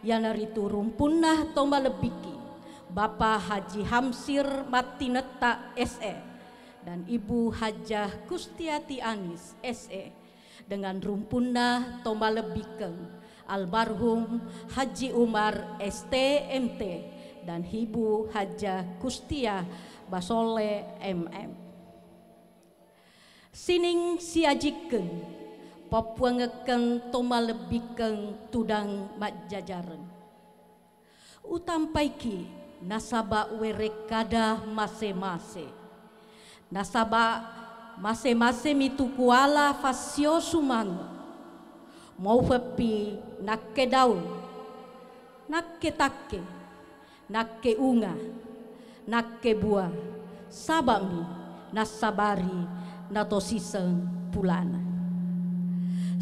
yanaritu rumpunah toma lebiki Bapak Haji Hamsir Matineta SE dan Ibu Hajah Kustiati Anis SE dengan rumpunah toma lebikeng almarhum Haji Umar STMT dan Ibu Hajah Kustia Basole MM. Sining siajikeun papuangkeun toma lebikeng tudang majajaren. Utampaiki nasaba werekada mase-mase. Nasaba mase-mase mitu kuala fasio sumango. Mau fepi nakke daun, nakke takke, nakke unga, nakke buah, sabami nasabari natosisen pulana.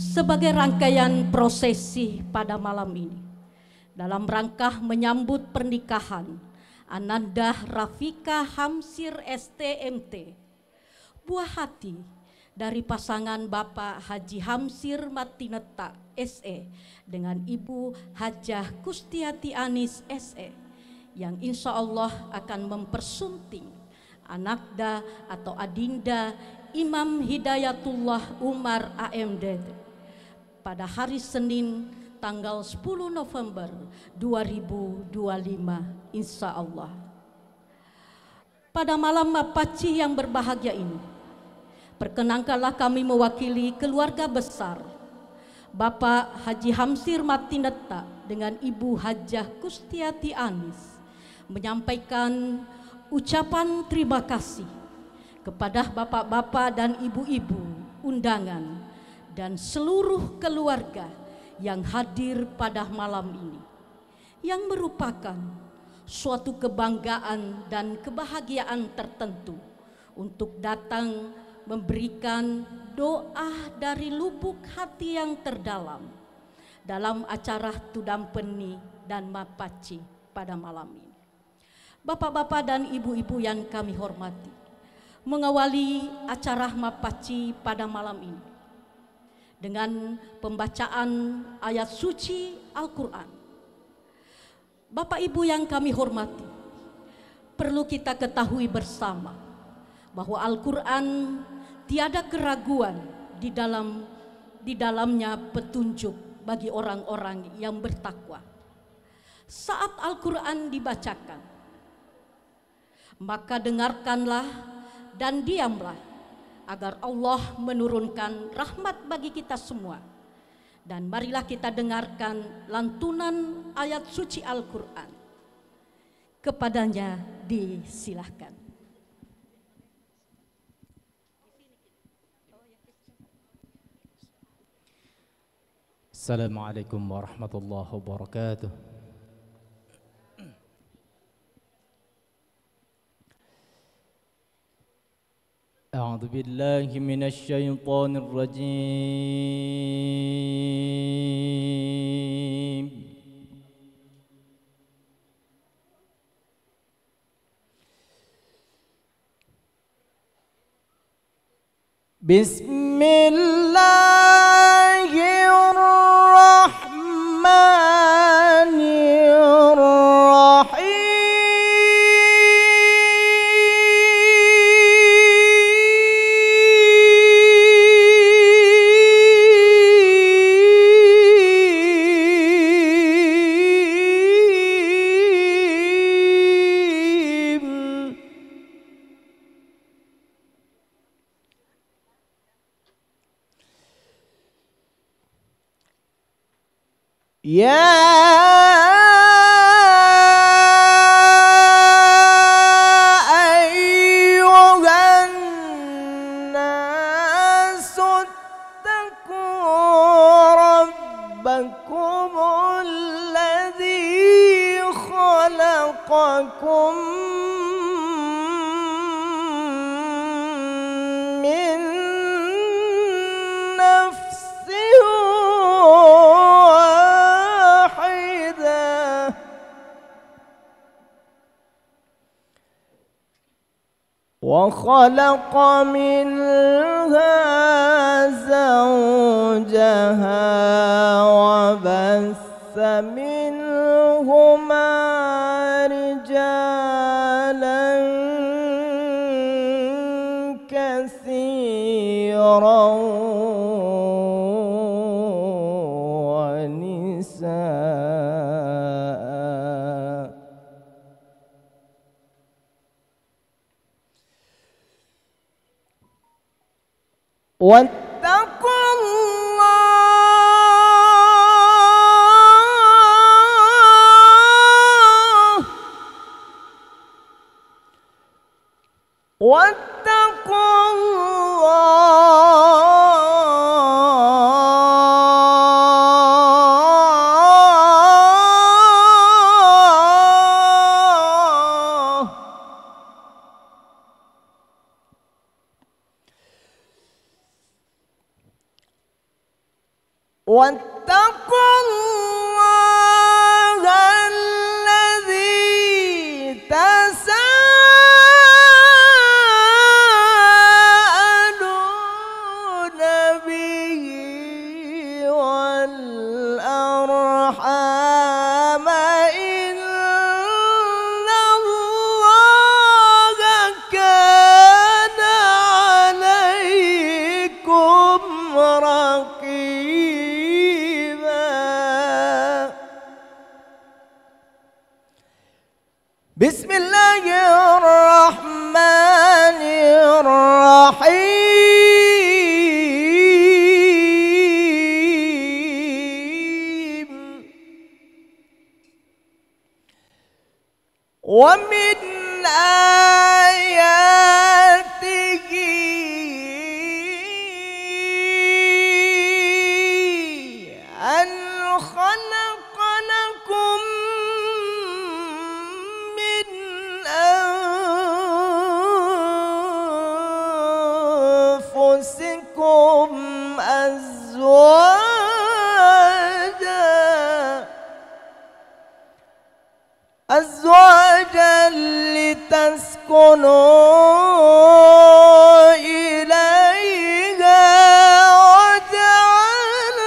Sebagai rangkaian prosesi pada malam ini, dalam rangka menyambut pernikahan Ananda Rafika Hamsir STMT, buah hati dari pasangan Bapak Haji Hamsir Matineta SE dengan Ibu Hajah Kustiati Anis SE yang insya Allah akan mempersunting anakda atau adinda Imam Hidayatullah Umar AMD pada hari Senin tanggal 10 November 2025 insya Allah. Pada malam Mapaci yang berbahagia ini, perkenankanlah kami mewakili keluarga besar Bapak Haji Hamsir Matineta dengan Ibu Hajah Kustiati Anis menyampaikan ucapan terima kasih kepada bapak-bapak dan ibu-ibu undangan dan seluruh keluarga yang hadir pada malam ini, yang merupakan suatu kebanggaan dan kebahagiaan tertentu untuk datang memberikan doa dari lubuk hati yang terdalam dalam acara Tudampeni dan Mapaci pada malam ini. Bapak-bapak dan ibu-ibu yang kami hormati, mengawali acara Mapaci pada malam ini dengan pembacaan ayat suci Al-Quran. Bapak Ibu yang kami hormati, perlu kita ketahui bersama bahwa Al-Quran tiada keraguan di dalamnya petunjuk bagi orang-orang yang bertakwa. Saat Al-Quran dibacakan, maka dengarkanlah dan diamlah agar Allah menurunkan rahmat bagi kita semua. Dan marilah kita dengarkan lantunan ayat suci Al-Quran. Kepadanya disilahkan. Assalamualaikum warahmatullahi wabarakatuh. أعوذ بالله من الشيطان الرجيم بسم الله الرحمن الرحيم يا أيها الناس اتقوا ربكم الذي خلقكم من نفس وخلق منها زوجها وبث منها منهما رجالا كثيرا ونساء واتقوا الله واتقوا الله الذي تساءلون به والأرحام إن الله كان عليكم رقيبا. بسم الله الرحمن الرحيم ومن آياته أن خلق لكم من أنفسكم أزواجا لتسكنوا إليها وجعل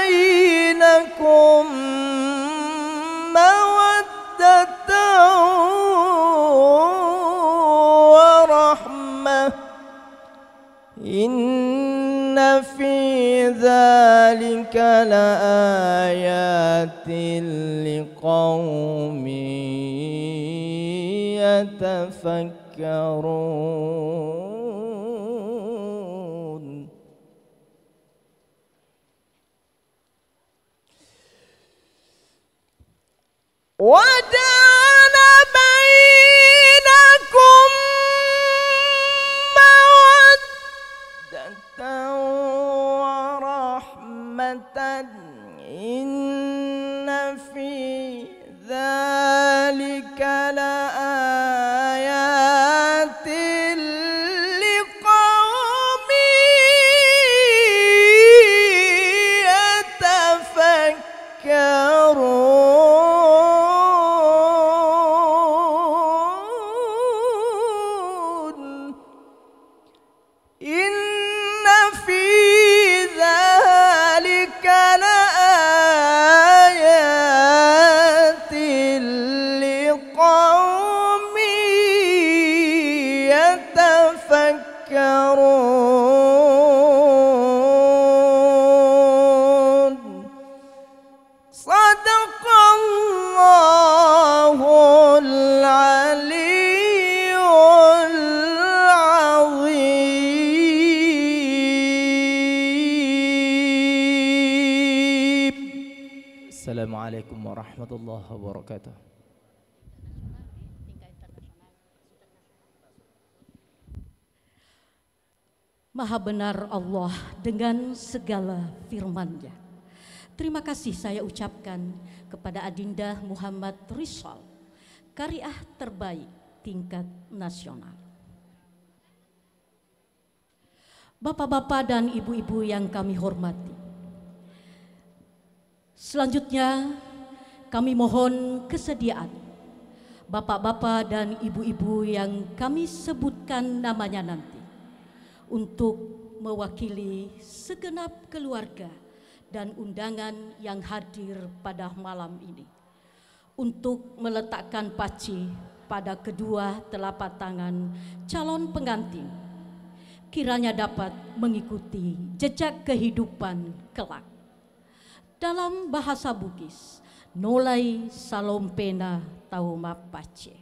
بينكم مودة ورحمة إن في ذلك لآيات لقوم يتفكرون. وجعل بينكم مودة ورحمة إن في ذلك لآيات لقوم يتفكرون. إن في ذلك لآيات لقوم يتفكرون. صدق الله العلي العظيم. السلام عليكم ورحمة الله وبركاته. Maha benar Allah dengan segala firman-Nya. Terima kasih saya ucapkan kepada Adinda Muhammad Rizal, Qari'ah terbaik tingkat nasional. Bapak-bapak dan ibu-ibu yang kami hormati, selanjutnya kami mohon kesediaan bapak-bapak dan ibu-ibu yang kami sebutkan namanya nanti untuk mewakili segenap keluarga dan undangan yang hadir pada malam ini. untuk meletakkan paci pada kedua telapak tangan calon pengantin, kiranya dapat mengikuti jejak kehidupan kelak. Dalam bahasa Bugis, nolai salompena tauma pace.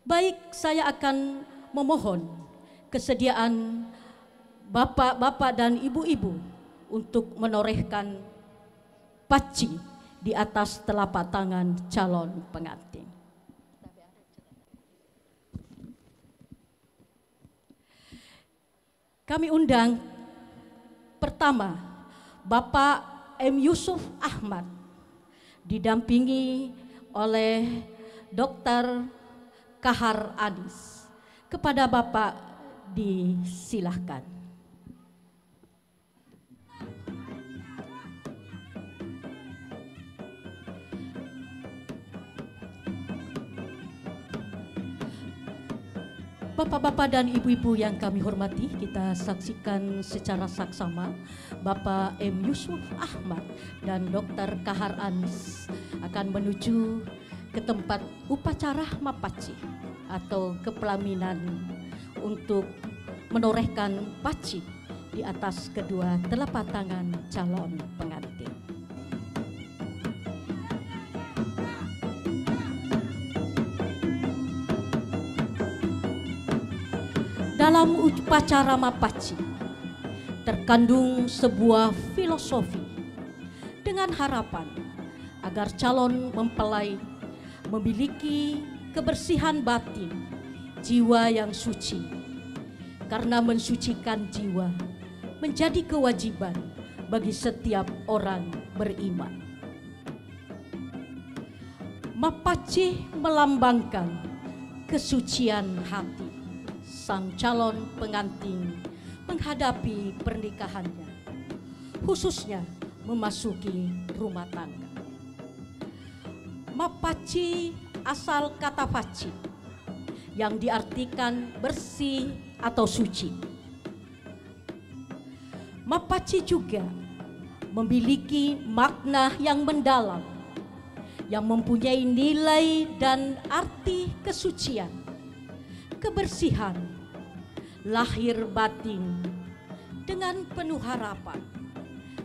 Baik, saya akan memohon kesediaan bapak-bapak dan ibu-ibu untuk menorehkan paci di atas telapak tangan calon pengantin. Kami undang pertama Bapak M. Yusuf Ahmad didampingi oleh Dr. Kahar Anis. Kepada Bapak disilahkan. Bapak-bapak dan ibu-ibu yang kami hormati, kita saksikan secara saksama Bapak M. Yusuf Ahmad dan Dr. Kahar Anis akan menuju ke tempat upacara mapaci atau kepelaminan untuk menorehkan paci di atas kedua telapak tangan calon pengantin. Dalam upacara mapaci terkandung sebuah filosofi dengan harapan agar calon mempelai memiliki kebersihan batin, jiwa yang suci. Karena mensucikan jiwa menjadi kewajiban bagi setiap orang beriman. Mapaci melambangkan kesucian hati sang calon pengantin menghadapi pernikahannya, khususnya memasuki rumah tangga. Mapaci asal kata faci yang diartikan bersih atau suci. Mapaci juga memiliki makna yang mendalam yang mempunyai nilai dan arti kesucian, kebersihan, lahir batin dengan penuh harapan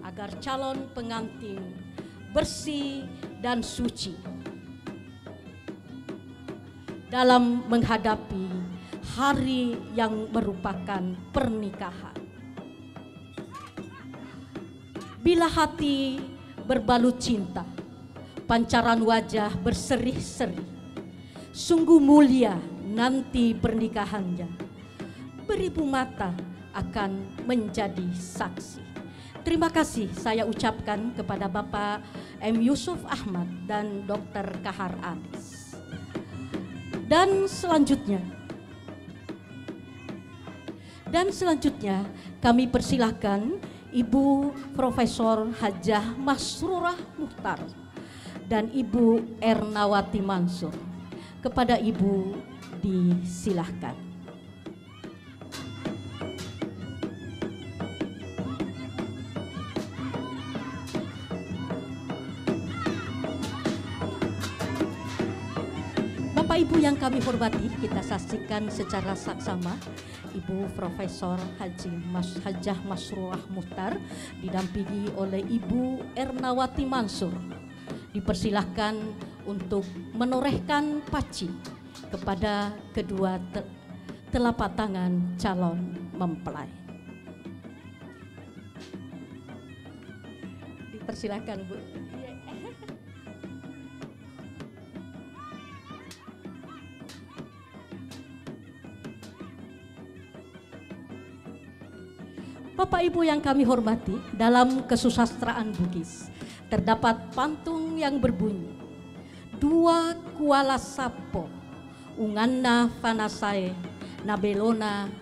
agar calon pengantin bersih dan suci dalam menghadapi hari yang merupakan pernikahan. Bila hati berbalut cinta, pancaran wajah berseri-seri, sungguh mulia nanti pernikahannya. Beribu mata akan menjadi saksi. Terima kasih saya ucapkan kepada Bapak M. Yusuf Ahmad dan Dr. Kahar Anis. Dan selanjutnya kami persilahkan Ibu Profesor Hajah Masrurah Muhtar dan Ibu Ernawati Mansur. Kepada Ibu disilahkan. Bapak Ibu yang kami hormati, kita saksikan secara saksama Ibu Profesor Hajah Masrurah Muhtar didampingi oleh Ibu Ernawati Mansur. Dipersilahkan untuk menorehkan paci kepada kedua telapak tangan calon mempelai. Dipersilahkan, Bu. Bapak Ibu yang kami hormati, dalam kesusastraan Bugis terdapat pantun yang berbunyi, dua kuala sapo, unganna fanasae, nabelona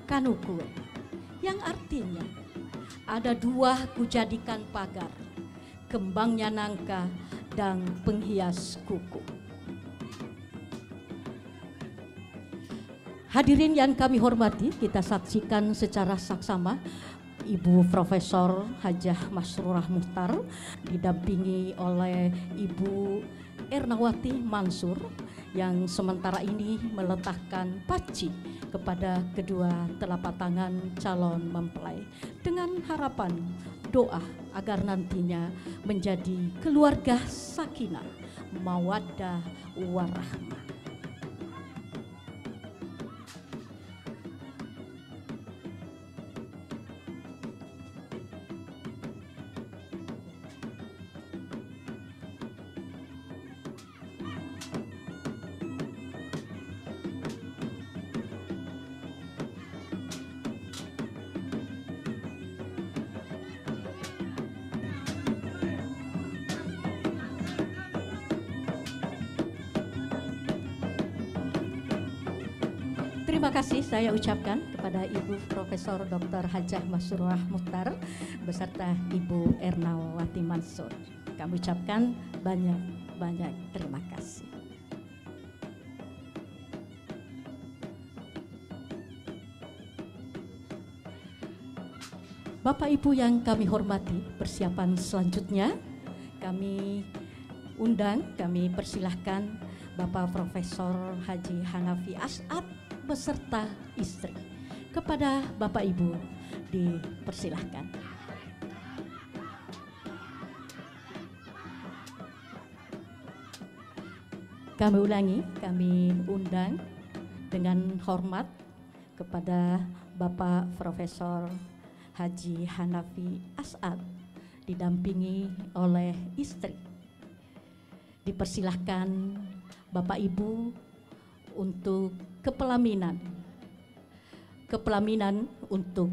kanukue. Yang artinya, ada dua kujadikan pagar, kembangnya nangka dan penghias kuku. Hadirin yang kami hormati, kita saksikan secara saksama Ibu Profesor Hajah Masrurah Muhtar didampingi oleh Ibu Ernawati Mansur yang sementara ini meletakkan paci kepada kedua telapak tangan calon mempelai dengan harapan doa agar nantinya menjadi keluarga sakinah, mawaddah warahmah. Terima kasih saya ucapkan kepada Ibu Profesor Dr. Hajah Masurah Mukhtar beserta Ibu Ernawati Mansur. Kami ucapkan banyak terima kasih. Bapak Ibu yang kami hormati, persiapan selanjutnya kami persilahkan Bapak Profesor Haji Hanafi As'ad beserta istri. Kepada Bapak Ibu dipersilahkan. Kami ulangi, kami undang dengan hormat kepada Bapak Profesor Haji Hanafi As'ad didampingi oleh istri. Dipersilahkan Bapak Ibu untuk kepelaminan untuk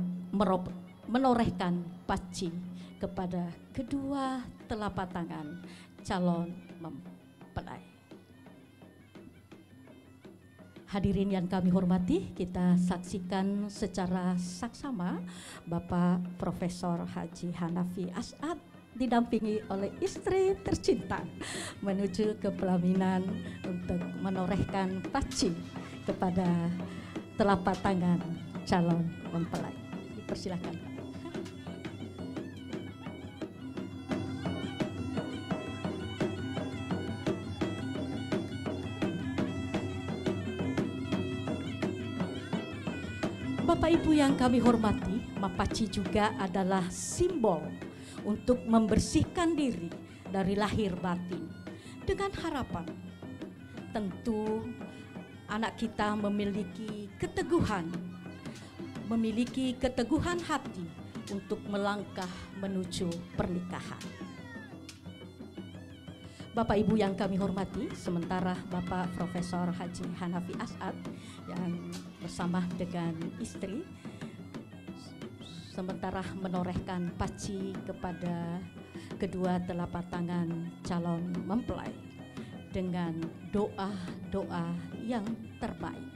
menorehkan paci kepada kedua telapak tangan calon mempelai. Hadirin yang kami hormati, kita saksikan secara saksama Bapak Profesor Haji Hanafi As'ad didampingi oleh istri tercinta menuju ke pelaminan untuk menorehkan paci kepada telapak tangan calon mempelai. Dipersilakan. Bapak Ibu yang kami hormati, mapaci juga adalah simbol untuk membersihkan diri dari lahir batin dengan harapan tentu anak kita memiliki keteguhan hati untuk melangkah menuju pernikahan. Bapak Ibu yang kami hormati, sementara Bapak Profesor Haji Hanafi As'ad yang bersama dengan istri sementara menorehkan paci kepada kedua telapak tangan calon mempelai dengan doa-doa yang terbaik.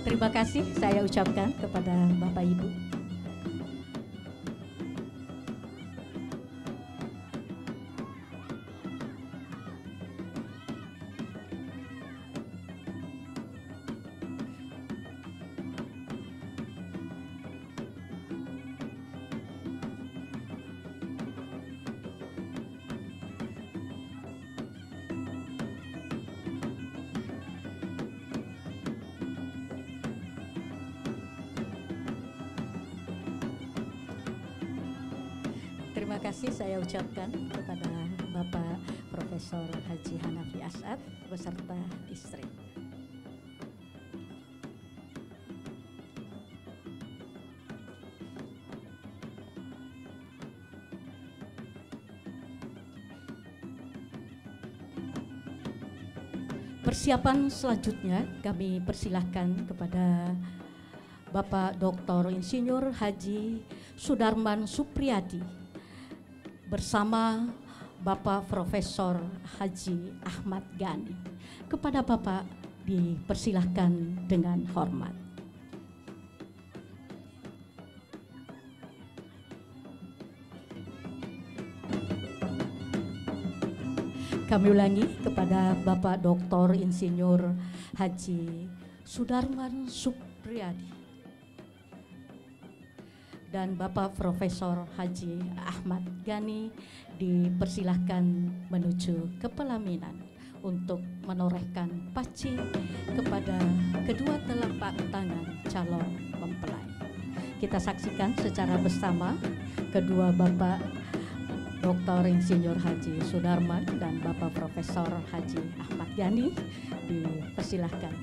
Terima kasih saya ucapkan kepada Bapak Ibu. Terima kasih saya ucapkan kepada Bapak Profesor Haji Hanafi As'ad beserta istri. Persiapan selanjutnya kami persilahkan kepada Bapak Dr. Insinyur Haji Sudarman Supriyadi bersama Bapak Profesor Haji Ahmad Ghani. Kepada Bapak dipersilahkan dengan hormat. Kami ulangi kepada Bapak Dr. Insinyur Haji Sudarman Supriyadi dan Bapak Profesor Haji Ahmad Gani dipersilahkan menuju ke pelaminan untuk menorehkan paci kepada kedua telapak tangan calon mempelai. Kita saksikan secara bersama kedua Bapak Dr. Insinyur Haji Sudarman dan Bapak Profesor Haji Ahmad Gani dipersilahkan.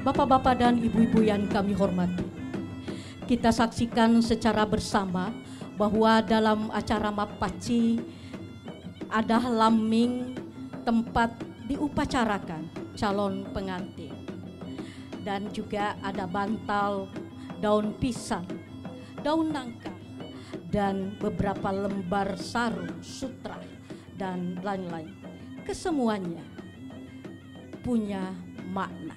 Bapak-bapak dan ibu-ibu yang kami hormati, kita saksikan secara bersama bahwa dalam acara Mapaci ada lambing tempat diupacarakan calon pengantin, dan juga ada bantal, daun pisang, daun nangka, dan beberapa lembar sarung, sutra, dan lain-lain. Kesemuanya punya makna.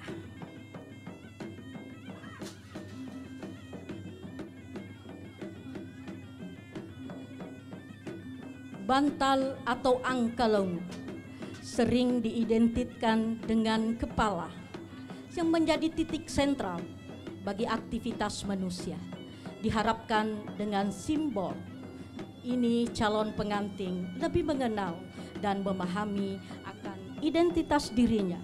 Bantal atau angkalong sering diidentikan dengan kepala yang menjadi titik sentral bagi aktivitas manusia. Diharapkan dengan simbol ini calon pengantin lebih mengenal dan memahami akan identitas dirinya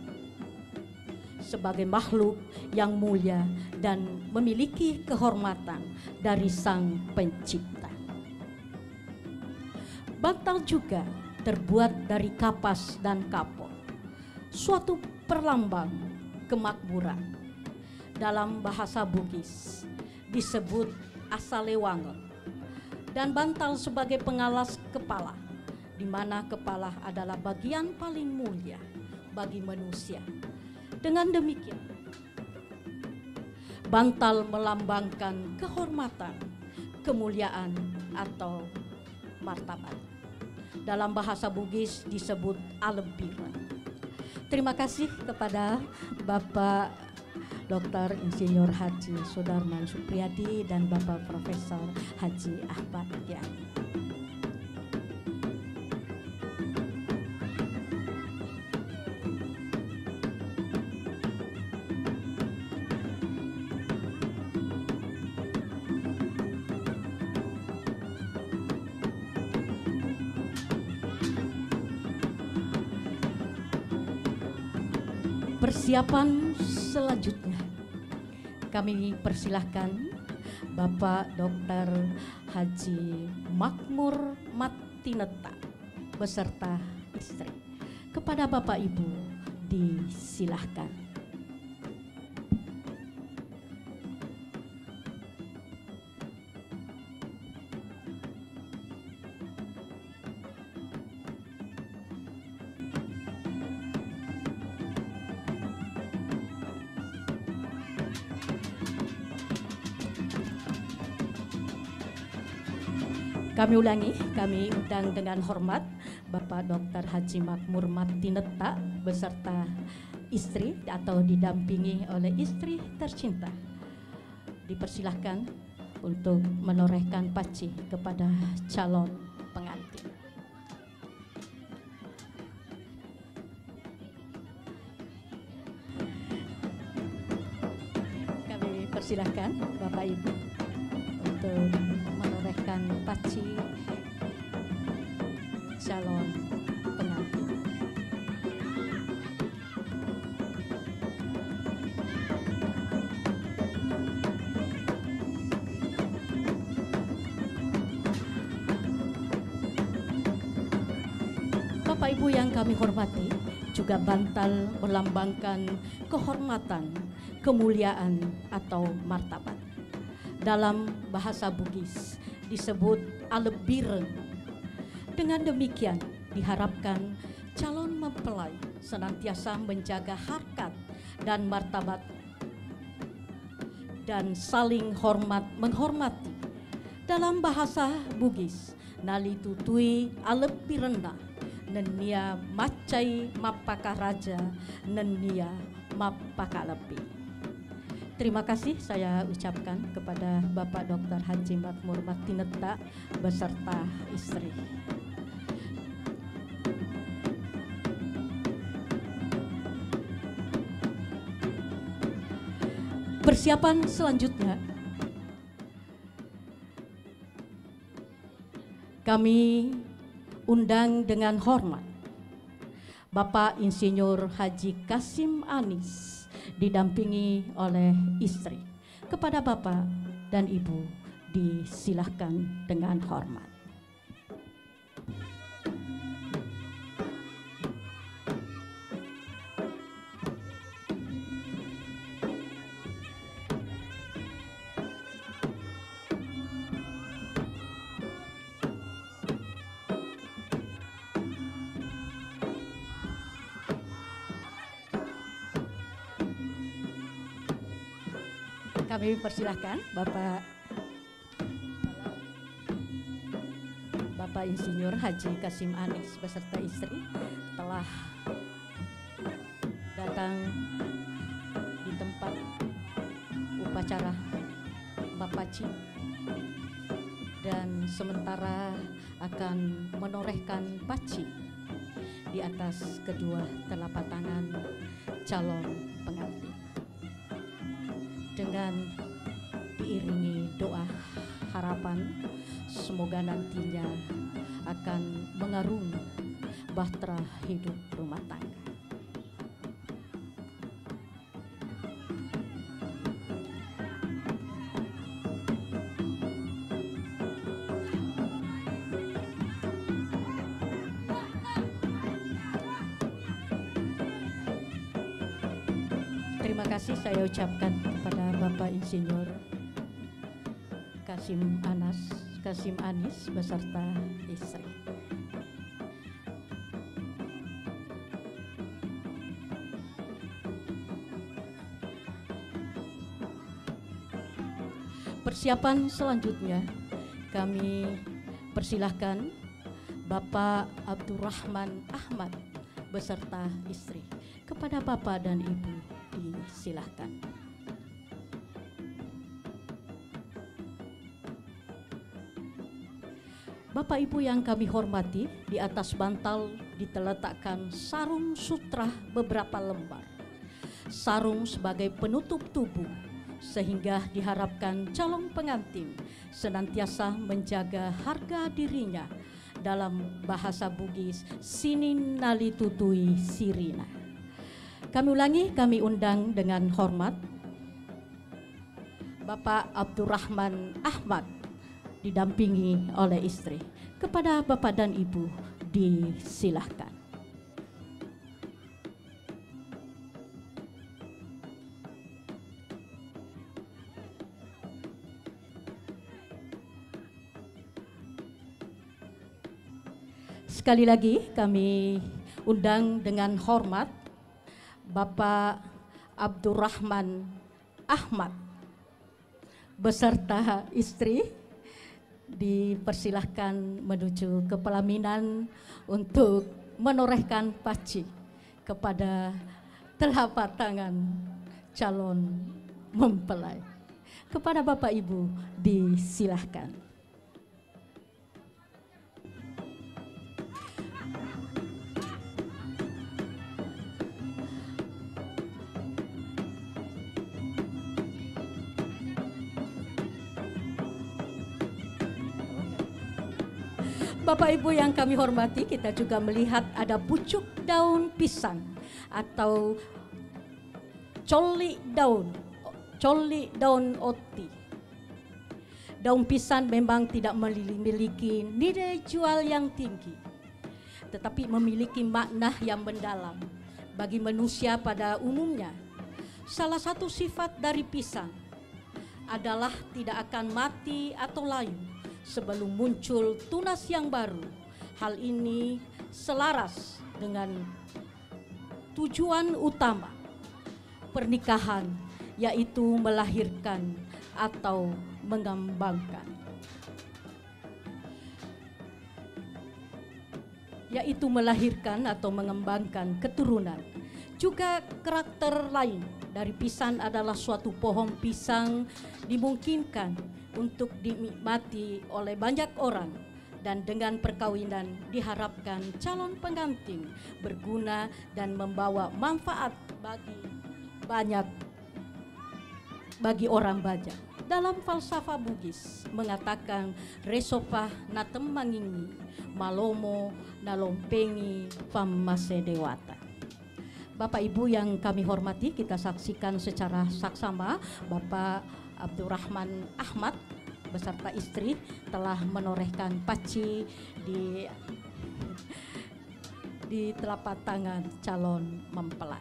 sebagai makhluk yang mulia dan memiliki kehormatan dari Sang Pencipta. Bantal juga terbuat dari kapas dan kapur, suatu perlambang kemakmuran. Dalam bahasa Bugis disebut asalewangon, dan bantal sebagai pengalas kepala, di mana kepala adalah bagian paling mulia bagi manusia. Dengan demikian, bantal melambangkan kehormatan, kemuliaan atau martabat. Dalam bahasa Bugis disebut alebiran. Terima kasih kepada Bapak Dr. Insinyur Haji Sudarman Supriyadi dan Bapak Profesor Haji Ahmad Gani. Persiapan selanjutnya kami persilahkan Bapak Dr. Haji Makmur Matineta beserta istri. Kepada Bapak Ibu disilahkan. Kami ulangi, kami undang dengan hormat Bapak Dr. Haji Makmur Matineta beserta istri atau didampingi oleh istri tercinta. Dipersilahkan untuk menorehkan paci kepada calon pengantin. Kami persilahkan Bapak Ibu untuk menorehkan paci calon pengantin. Bapak Ibu yang kami hormati, juga bantal melambangkan kehormatan, kemuliaan atau martabat. Dalam bahasa Bugis disebut alebireng. Dengan demikian diharapkan calon mempelai senantiasa menjaga harkat dan martabat dan saling menghormati Dalam bahasa Bugis, nali tutui alepi rendah, nenia macai mapaka raja, nenia mapaka lepi. Terima kasih saya ucapkan kepada Bapak Dr. Haji Makmur Matineta beserta istri. Persiapan selanjutnya, kami undang dengan hormat Bapak Insinyur Haji Kasim Anis didampingi oleh istri. Kepada Bapak dan Ibu disilahkan dengan hormat. Kami persilahkan Bapak Insinyur Haji Kasim Anis beserta istri telah datang di tempat upacara Bapaci dan sementara akan menorehkan paci di atas kedua telapak tangan calon pengantin. Dengan diiringi doa harapan, semoga nantinya akan mengarungi bahtera hidup rumah tangga. Terima kasih saya ucapkan kepada Bapak Insinyur Kasim Anis beserta istri. Persiapan selanjutnya kami persilahkan Bapak Abdurrahman Ahmad beserta istri. Kepada Bapak dan Ibu disilahkan. Bapak Ibu yang kami hormati, di atas bantal diteletakkan sarung sutra beberapa lembar. Sarung sebagai penutup tubuh, sehingga diharapkan calon pengantin senantiasa menjaga harga dirinya. Dalam bahasa Bugis, sinin nali tutui sirina. Kami ulangi, kami undang dengan hormat Bapak Abdurrahman Ahmad didampingi oleh istri. Kepada Bapak dan Ibu disilahkan. Sekali lagi kami undang dengan hormat Bapak Abdurrahman Ahmad beserta istri dipersilahkan menuju ke pelaminan untuk menorehkan paci kepada telapak tangan calon mempelai. Kepada Bapak Ibu disilahkan. Bapak Ibu yang kami hormati, kita juga melihat ada pucuk daun pisang atau coli daun oti. Daun pisang memang tidak memiliki nilai jual yang tinggi, tetapi memiliki makna yang mendalam bagi manusia pada umumnya. Salah satu sifat dari pisang adalah tidak akan mati atau layu sebelum muncul tunas yang baru. Hal ini selaras dengan tujuan utama pernikahan, yaitu melahirkan atau mengembangkan. yaitu melahirkan atau mengembangkan keturunan. Juga karakter lain dari pisang adalah suatu pohon pisang dimungkinkan untuk dinikmati oleh banyak orang, dan dengan perkawinan diharapkan calon pengantin berguna dan membawa manfaat bagi orang banyak. Dalam falsafah Bugis mengatakan resopah natem mangingi malomo nalompengi pamase dewata. Bapak Ibu yang kami hormati, kita saksikan secara saksama Bapak Abdurrahman Ahmad beserta istri telah menorehkan paci di telapak tangan calon mempelai.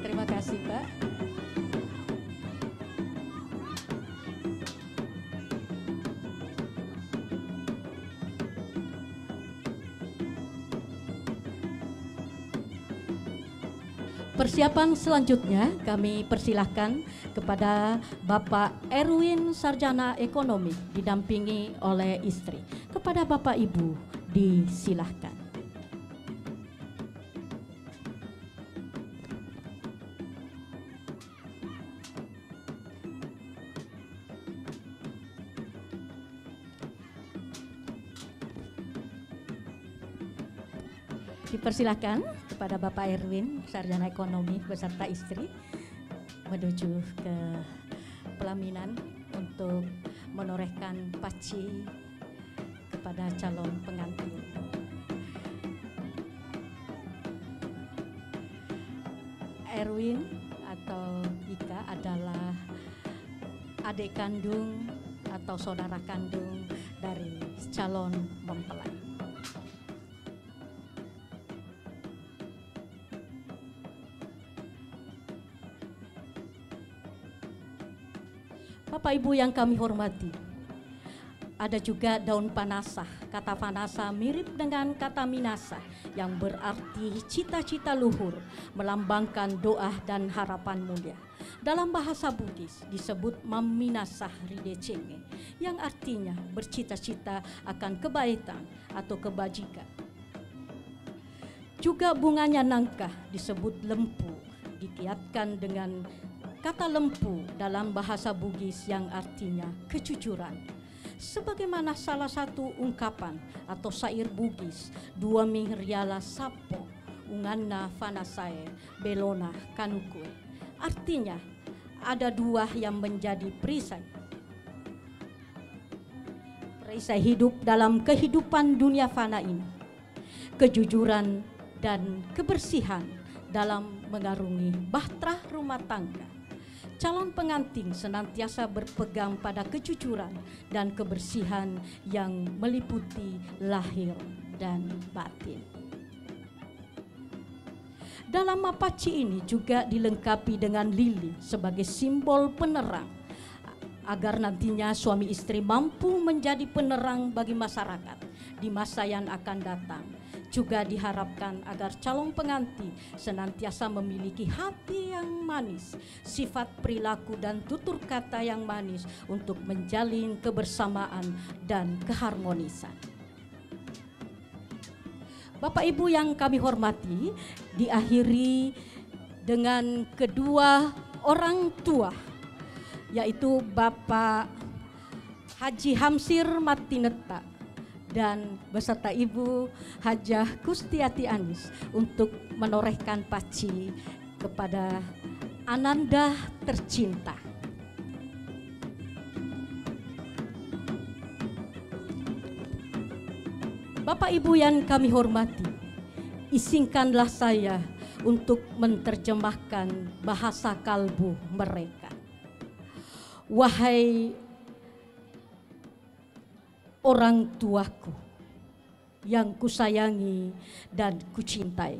Terima kasih, Pak. Persiapan selanjutnya kami persilahkan kepada Bapak Erwin Sarjana Ekonomi didampingi oleh istri. Kepada Bapak Ibu disilahkan. Dipersilahkan kepada Bapak Erwin Sarjana Ekonomi beserta istri menuju ke pelaminan untuk menorehkan paci kepada calon pengantin. Erwin atau Ika adalah adik kandung atau saudara kandung dari calon mempelai. Bapak Ibu yang kami hormati, ada juga daun panasa. Kata panasa mirip dengan kata minasa yang berarti cita-cita luhur, melambangkan doa dan harapan mulia. Dalam bahasa Bugis disebut maminasah ridecenge, yang artinya bercita-cita akan kebaikan atau kebajikan. Juga bunganya nangka disebut lempu, dikiatkan dengan kata lempu dalam bahasa Bugis yang artinya kejujuran. Sebagaimana salah satu ungkapan atau syair Bugis, dua mihriala sapo unganna fanasae belona kanukue. Artinya ada dua yang menjadi perisai. Perisai hidup dalam kehidupan dunia fana ini. Kejujuran dan kebersihan dalam mengarungi bahtera rumah tangga. Calon pengantin senantiasa berpegang pada kejujuran dan kebersihan yang meliputi lahir dan batin. Dalam mapaci ini juga dilengkapi dengan lilin sebagai simbol penerang, agar nantinya suami istri mampu menjadi penerang bagi masyarakat di masa yang akan datang. Juga diharapkan agar calon pengantin senantiasa memiliki hati yang manis, sifat perilaku dan tutur kata yang manis untuk menjalin kebersamaan dan keharmonisan. Bapak Ibu yang kami hormati, diakhiri dengan kedua orang tua, yaitu Bapak Haji Hamsir Matineta dan beserta Ibu Hajah Kustiati Anis untuk menorehkan paci kepada Ananda tercinta. Bapak Ibu yang kami hormati, izinkanlah saya untuk menerjemahkan bahasa kalbu mereka. Wahai orang tuaku yang kusayangi dan kucintai,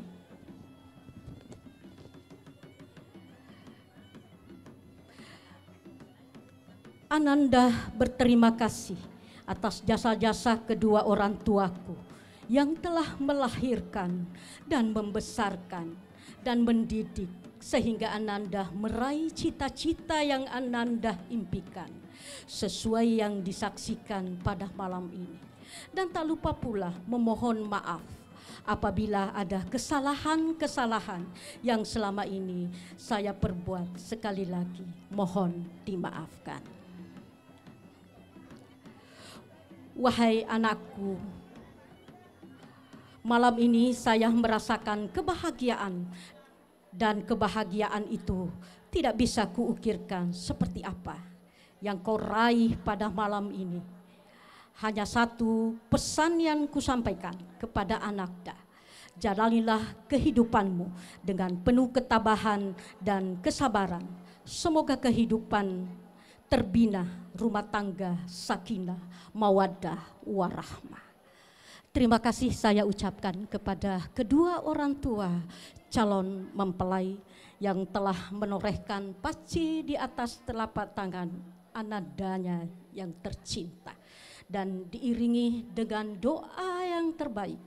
Ananda berterima kasih atas jasa-jasa kedua orang tuaku yang telah melahirkan dan membesarkan dan mendidik sehingga Ananda meraih cita-cita yang Ananda impikan sesuai yang disaksikan pada malam ini. Dan tak lupa pula memohon maaf apabila ada kesalahan-kesalahan yang selama ini saya perbuat. Sekali lagi mohon dimaafkan. Wahai anakku, malam ini saya merasakan kebahagiaan, dan kebahagiaan itu tidak bisa kuukirkan seperti apa yang kau raih pada malam ini. Hanya satu pesan yang kusampaikan kepada Ananda: jalanilah kehidupanmu dengan penuh ketabahan dan kesabaran. Semoga kehidupan terbina rumah tangga sakinah, mawaddah, warahmah. Terima kasih saya ucapkan kepada kedua orang tua calon mempelai yang telah menorehkan paci di atas telapak tangan anandanya yang tercinta, dan diiringi dengan doa yang terbaik.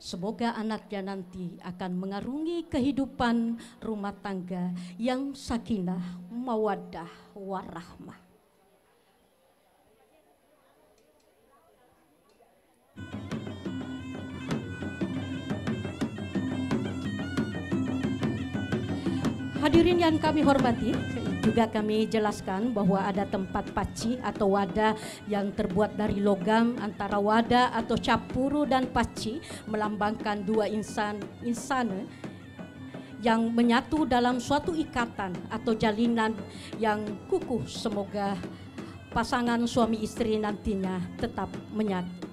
Semoga anaknya nanti akan mengarungi kehidupan rumah tangga yang sakinah, mawaddah, warahmah. Hadirin yang kami hormati, juga kami jelaskan bahwa ada tempat paci atau wadah yang terbuat dari logam. Antara wadah atau capuru dan paci melambangkan dua insana yang menyatu dalam suatu ikatan atau jalinan yang kukuh. Semoga pasangan suami istri nantinya tetap menyatu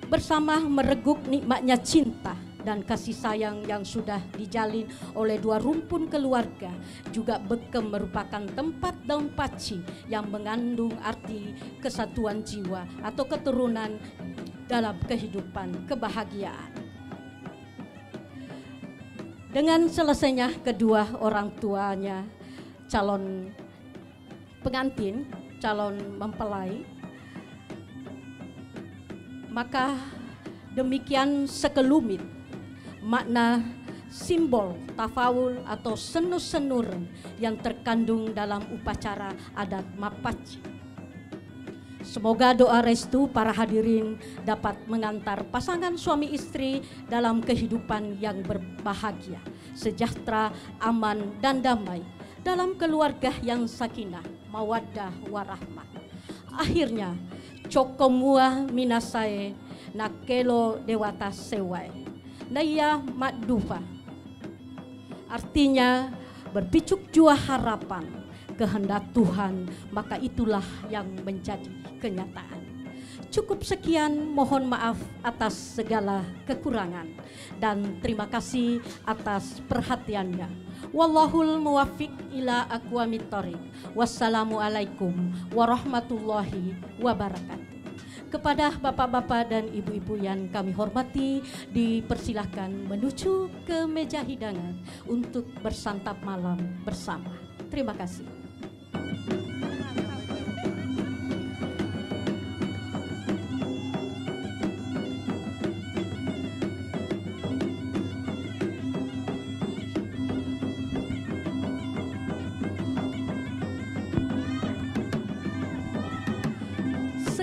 bersama mereguk nikmatnya cinta dan kasih sayang yang sudah dijalin oleh dua rumpun keluarga. Juga Bekem merupakan tempat daun paci yang mengandung arti kesatuan jiwa atau keturunan dalam kehidupan kebahagiaan. Dengan selesainya kedua orang tuanya calon pengantin, calon mempelai, maka demikian sekelumit makna simbol tafawul atau senur-senur yang terkandung dalam upacara adat Mapaci. Semoga doa restu para hadirin dapat mengantar pasangan suami istri dalam kehidupan yang berbahagia, sejahtera, aman, dan damai dalam keluarga yang sakinah, mawaddah, warahmah. Akhirnya, cokomua minasae nakelo dewata sewai. Naya Makdufa, artinya berpicuk jua harapan kehendak Tuhan, maka itulah yang menjadi kenyataan. Cukup sekian, mohon maaf atas segala kekurangan dan terima kasih atas perhatiannya. Wallahul muwaffiq ila aqwamit thoriq. Wassalamualaikum warahmatullahi wabarakatuh. Kepada bapak-bapak dan ibu-ibu yang kami hormati, dipersilahkan menuju ke meja hidangan untuk bersantap malam bersama. Terima kasih.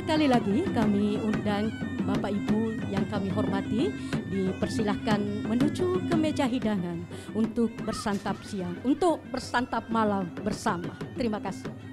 Sekali lagi kami undang Bapak Ibu yang kami hormati, dipersilahkan menuju ke meja hidangan untuk bersantap siang, untuk bersantap malam bersama. Terima kasih.